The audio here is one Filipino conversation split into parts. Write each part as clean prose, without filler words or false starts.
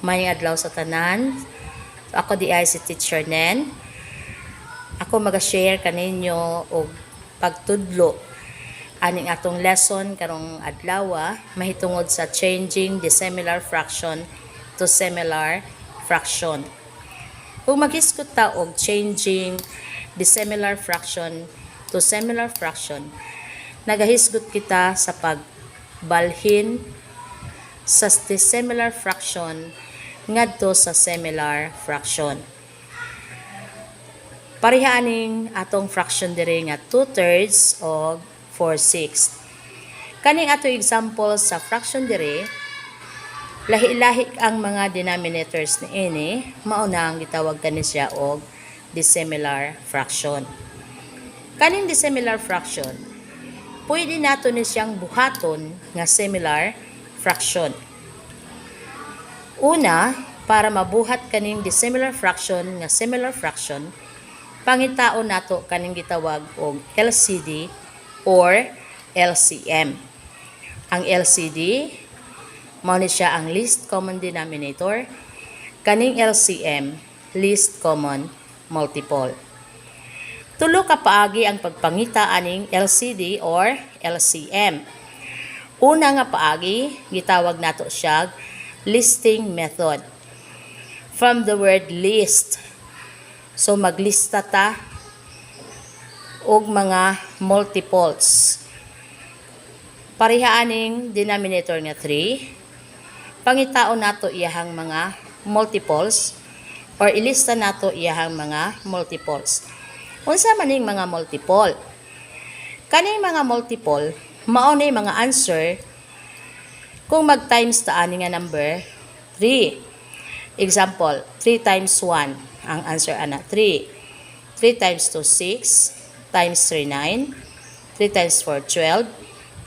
May adlaw sa tanan. So, ako di ay si Teacher Nen. Ako mag-share kaninyo og pagtudlo aning atong lesson karong adlaw mahitungod sa changing the similar fraction to similar fraction. Kung maghisgot ta og changing the similar fraction to similar fraction, nagahisgot kita sa pagbalhin sa dissimilar fraction ngadto sa similar fraction. Parihaning atong fraction diri nga 2/3 o 4/6. Kaning ato example sa fraction diri, lahi-lahi ang mga denominators ni ini, mao na ang gitawag kani siya og dissimilar fraction. Kaning dissimilar fraction, pwede nato ni siyang buhaton nga similar fraction. Una, para mabuhat kaning dissimilar fraction nga similar fraction, pangitaon nato kaning gitawag og LCD or LCM. Ang LCD mao ni siya ang least common denominator, kaning LCM least common multiple. Tulo ka paagi ang pagpangita aning LCD or LCM. Una nga paagi gitawag nato siya listing method. From the word list. So maglista ta og mga multiples. Parihaaning denominator nga 3. Pangitaon nato iyahang mga multiples or ilista nato iyahang mga multiples. Unsa man ning mga multiple? Kaning mga multiple mao ni mga answer kung mag-times ta ani nga number 3. Example, 3 times 1. Ang answer ana 3. 3 times 2, 6. Times 3, 9. 3 times 4, 12.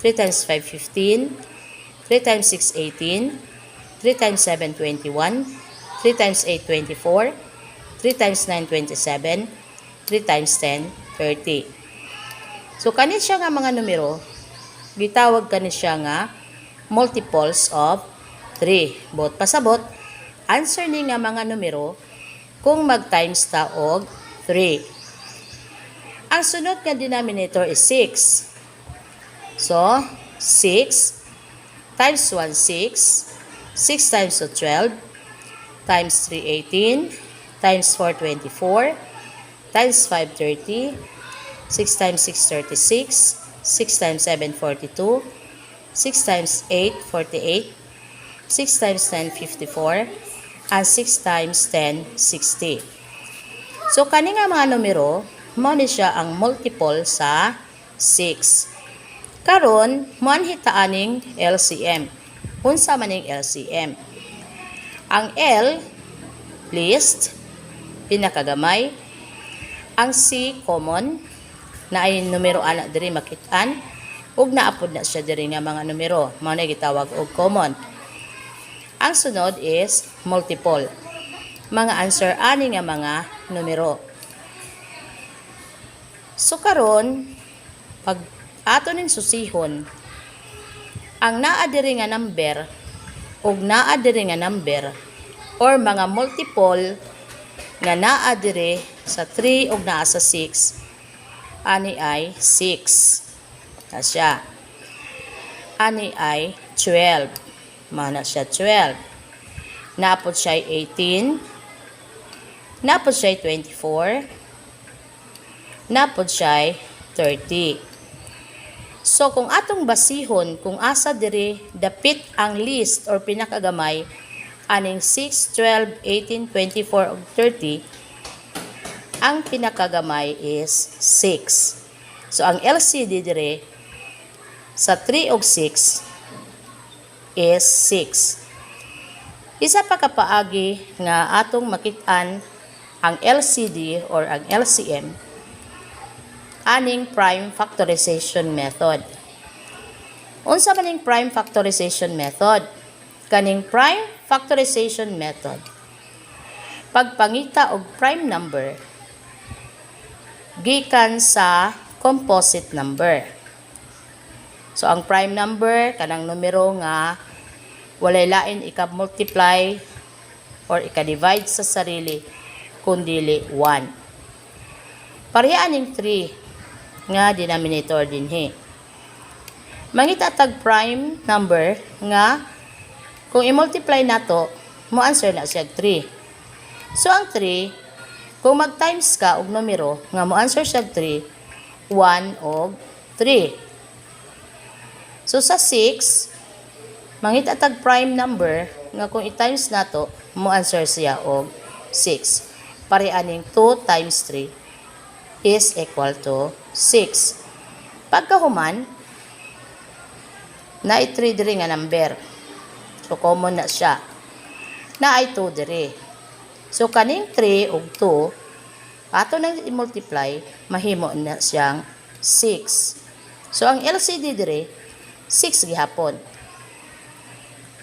3 times 5, 15. 3 times 6, 18. 3 times 7, 21. 3 times 8, 24. 3 times 9, 27. 3 times 10, 30. So, kani siya nga mga numero, gitawag kani siya nga multiples of 3. Bot pasabot, answer ni nga mga numero kung mag-times ta og 3. Ang sunod nga denominator is 6. So, 6 times 1, 6. 6 times 2, 12. Times 3, 18. Times 4, 24. Times 5, 30. 6 times 6, 36. 6 times 7, 42. 6 times 8, 48. 6 times 10, 54. And 6 times 10, 60. So, kani nga mga numero, mao ni siya ang multiple sa 6. Karon, manhita aning LCM. Unsa man ning LCM? Ang L, least, pinakagamay. Ang C, common, na ay numero ana diri makit-an. Ug naapod na siya diri nga mga numero, mao na gitawag og common. Ang sunod is multiple. Mga answer ani nga mga numero. So karon pag ato ning susihon ang naa diri nga number ug naa diri nga number or mga multiple nga naa diri sa 3 ug naa sa 6 ani ay 6. Na siya. Ani ay 12. Mana siya 12. Naapod siya 18. Naapod siya 24. Naapod siya 30. So, kung atong basihon, kung asa diri dapit ang least or pinakagamay, aning 6, 12, 18, 24, ug 30, ang pinakagamay is 6. So, ang LCD diri sa 3 ug 6 is 6. Isa pa kapaagi nga atong makit-an ang LCD or ang LCM aning prime factorization method. Unsa man ning prime factorization method? Kaning prime factorization method, pagpangita og prime number gikan sa composite number. So, ang prime number, kanang numero nga walay lain ika-multiply or ika-divide sa sarili kundili 1. Pareha aning 3 nga denominator dinhi. Mangita tag prime number nga kung i-multiply nato, mo answer na siya 3. So ang 3, kung mag-times ka og numero nga mo answer siya 3, 1 og 3. So sa 6, mangita tag prime number nga kung i-times nato, mo answer siya og 6. Pareha ning 2 times 3 is equal to 6. Pagkahuman, na 3 diri nga number. So common na siya. Na ay 2 diri. So kaning 3 ug 2 ato nang i-multiply, mahimo na siyang 6. So ang LCD diri 6 gihapon.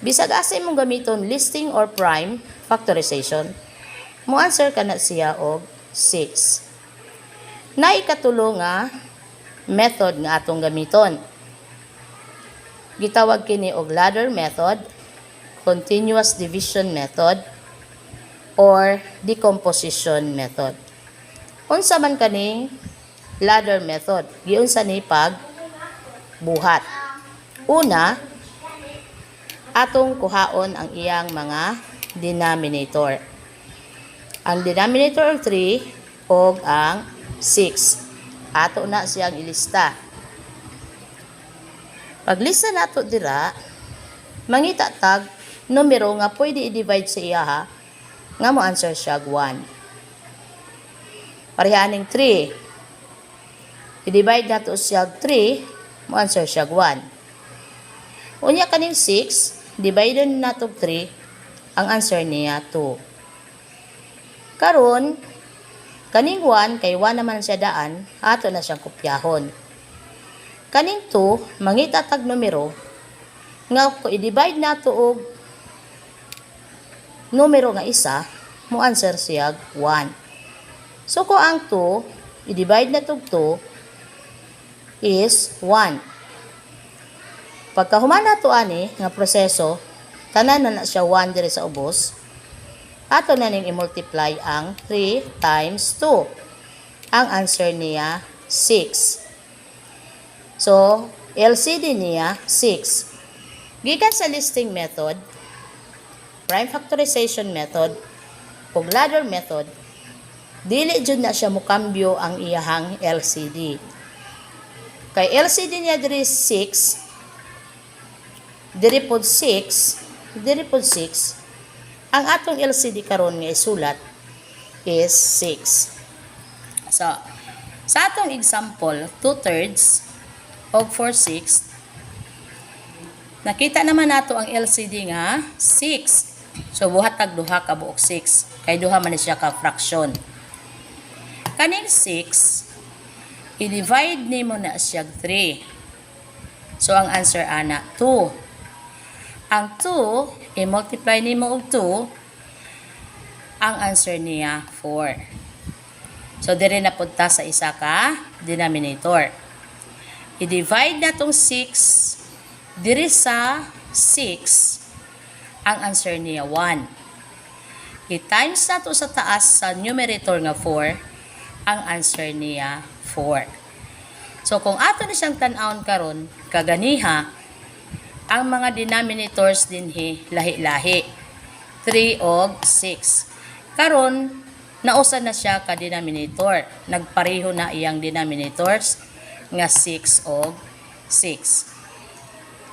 Bisag asa imong gamiton listing or prime factorization, mo answer kana siya og 6. Na ikatulo nga method nga atong gamiton. Gitawag kini og ladder method, continuous division method, or decomposition method. Unsa man kaning ladder method? Giunsa ni pag buhat. Una, atong kuhaon ang iyang mga denominator. Ang denominator 3 og ang 6. Ato na siyang ilista. Paglista nato dira, mangita tag numero nga pwede i-divide sa iyaha nga mo answer siya 1. Pareha ning 3. I-divide nato siya 3, mo answer siya 1. Unya kaning 6, divide nato 3, ang answer niya 2. Karon, kaning 1 kay 1 naman siya daan, ato na siyang kopyahon. Kaning 2, mangita tag numero nga kung i-divide nato og numero nga isa, mo answer siya 1. So kung ang 2 i-divide nato og 2 is 1. Pagka human nato ani nga proseso, tanan na siya 1 diri sa ubos, ato na ning i-multiply ang 3 times 2. Ang answer niya 6. So, LCD niya, 6. Gikan sa listing method, prime factorization method, ug ladder method, dili jud na siya mukambyo ang iyahang LCD. Kay LCD niya diri 6, diri pod 6, ang atong LCD karon nga isulat is 6. So, sa atong example, 2/3 og 4/6, nakita naman nato ang LCD nga 6. So buhat tag duha ka buok 6 kay duha man siya ka fraction. Kaning 6, i-divide nimo na siya 3. So ang answer ana 2. Ang 2 i-multiply nimo og 2, ang answer niya 4. So dire na punta sa isa ka denominator. I-divide na tong 6 diri sa 6, ang answer niya 1. I-times na to sa taas sa numerator nga 4, ang answer niya 4. So kung ato na siyang tan-awon karon, kaganiha ang mga denominators dinhi lahi-lahi, 3 og 6. Karon nausa na siya ka denominator, nagpareho na iyang denominators nga 6 og 6.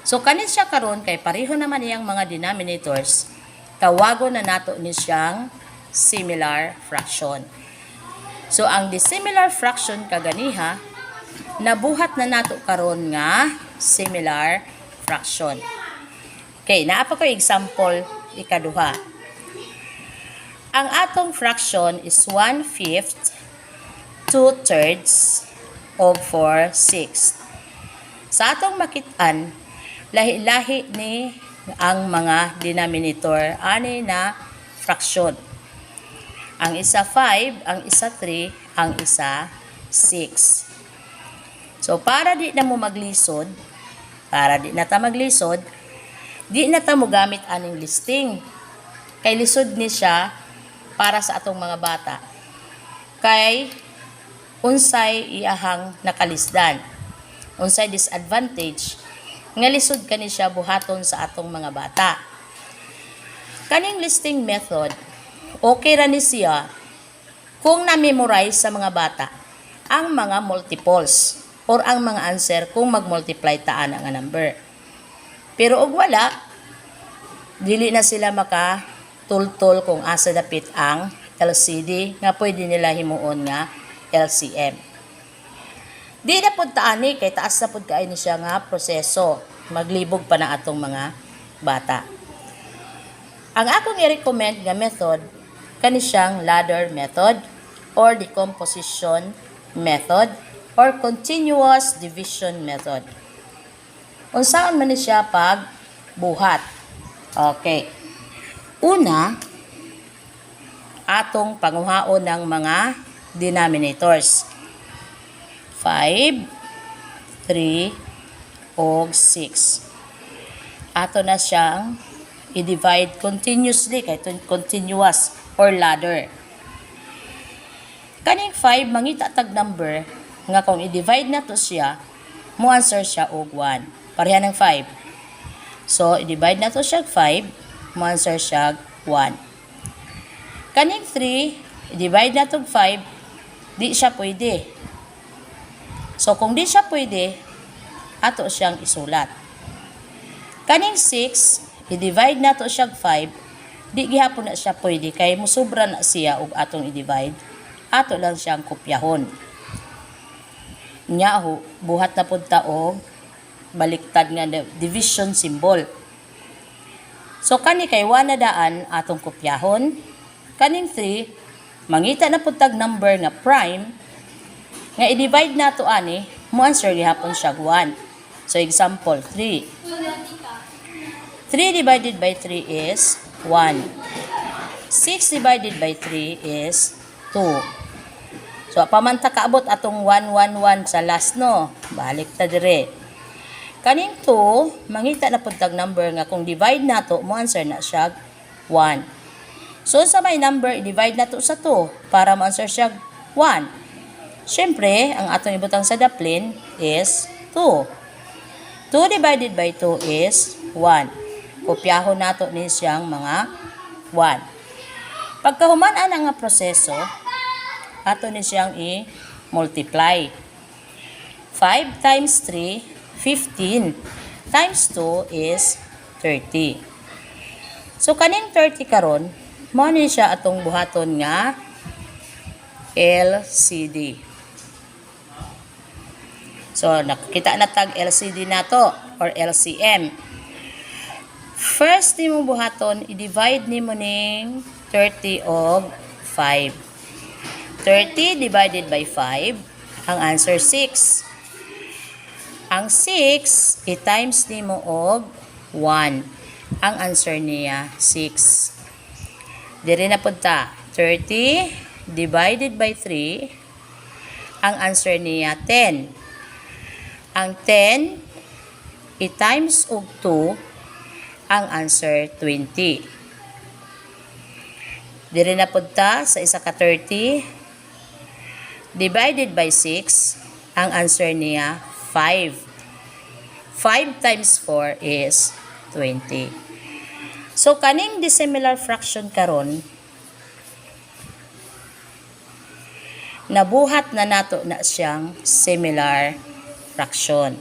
So kanin siya karon kay pareho naman iyang mga denominators, tawagon na nato ni siyang similar fraction. So ang dissimilar fraction kaganiha nabuhat na nato karon nga similar fraction. Okay, naa pa ko example ikaduha. Ang atong fraction is 1/5, 2/3 of 4/6. Sa atong makit-an, lahi-lahi ni ang mga denominator ani na fraction. Ang isa 5, ang isa 3, ang isa 6. So para di na mo maglisod, di na ta mo gamit aning listing. Kay lisod ni siya para sa atong mga bata. Kay unsay iyahang nakalisdan. Unsay disadvantage nga lisod kani siya buhaton sa atong mga bata. Kaning listing method, okay ra ni siya kung na-memorize sa mga bata ang mga multiples or ang mga answer kung mag-multiply ta ana nga number. Pero og wala, dili na sila makatultol kung asa dapit ang LCD nga pwede nila himuon nga LCM. Di na pud taani kay taas na pud kaay ni siya nga proseso. Maglibog pa na atong mga bata. Ang akong i-recommend nga method kani siyang ladder method or decomposition method or continuous division method. Unsaon man ni siya pag buhat? Okay. Una, atong panguhaon ng mga denominators. 5, 3, o 6. Ato na siyang i-divide continuously kay continuous or ladder. Kaning 5 mangita tag number nga kung i-divide na to siya, mo answer siya og 1. Pareha ng 5. So, i-divide na to siya 5, mo answer siya 1. Kaning 3, i-divide na to 5, di siya pwede. So, kung di siya pwede, ato siyang isulat. Kaning 6, i-divide na to siya 5, di gihapon na siya pwede kay musubra na siya og atong i-divide, ato lang siyang kopyahon. Nya buhat na pud ta og baliktad nga division symbol. So kani kay 1 na daan atong kopyahon. Kaning 3 mangita na pud tag number nga prime nga i-divide nato ani, mo answer gihapon siya 1. So example 3. 3 divided by 3 is 1. 6 divided by 3 is 2. So pamanta kaabot atong 111 sa last no. Balik ta dire. Kaning 2, mangita na pud tag number nga kung divide nato, mo answer na siya 1. So sa may number, i-divide nato sa 2 para mo answer siya 1. Siyempre, ang atong ibutang sa daplin is 2. 2 divided by 2 is 1. Kopyahon nato ni siyang mga 1. Pagkahuman ana nga proseso, ato ni siyang i-multiply. 5 times 3, 15 times 2 is 30. So kaning 30 karon, mo ni siya atong buhaton nga LCD. So nakita na tag LCD nato or LCM. First nimo buhaton, i-divide nimo ning 30 og 5. 30 divided by 5, ang answer 6. Ang 6, i-times nimo og 1. Ang answer niya 6. Diri na pud ta. 30 divided by 3, ang answer niya 10. Ang 10, i-times og 2, ang answer 20. Diri na pud ta sa isa ka 30 divided by 6, ang answer niya 5. 5 times 4 is 20. So kaning dissimilar fraction karon, nabuhat na nato na siyang similar fraction.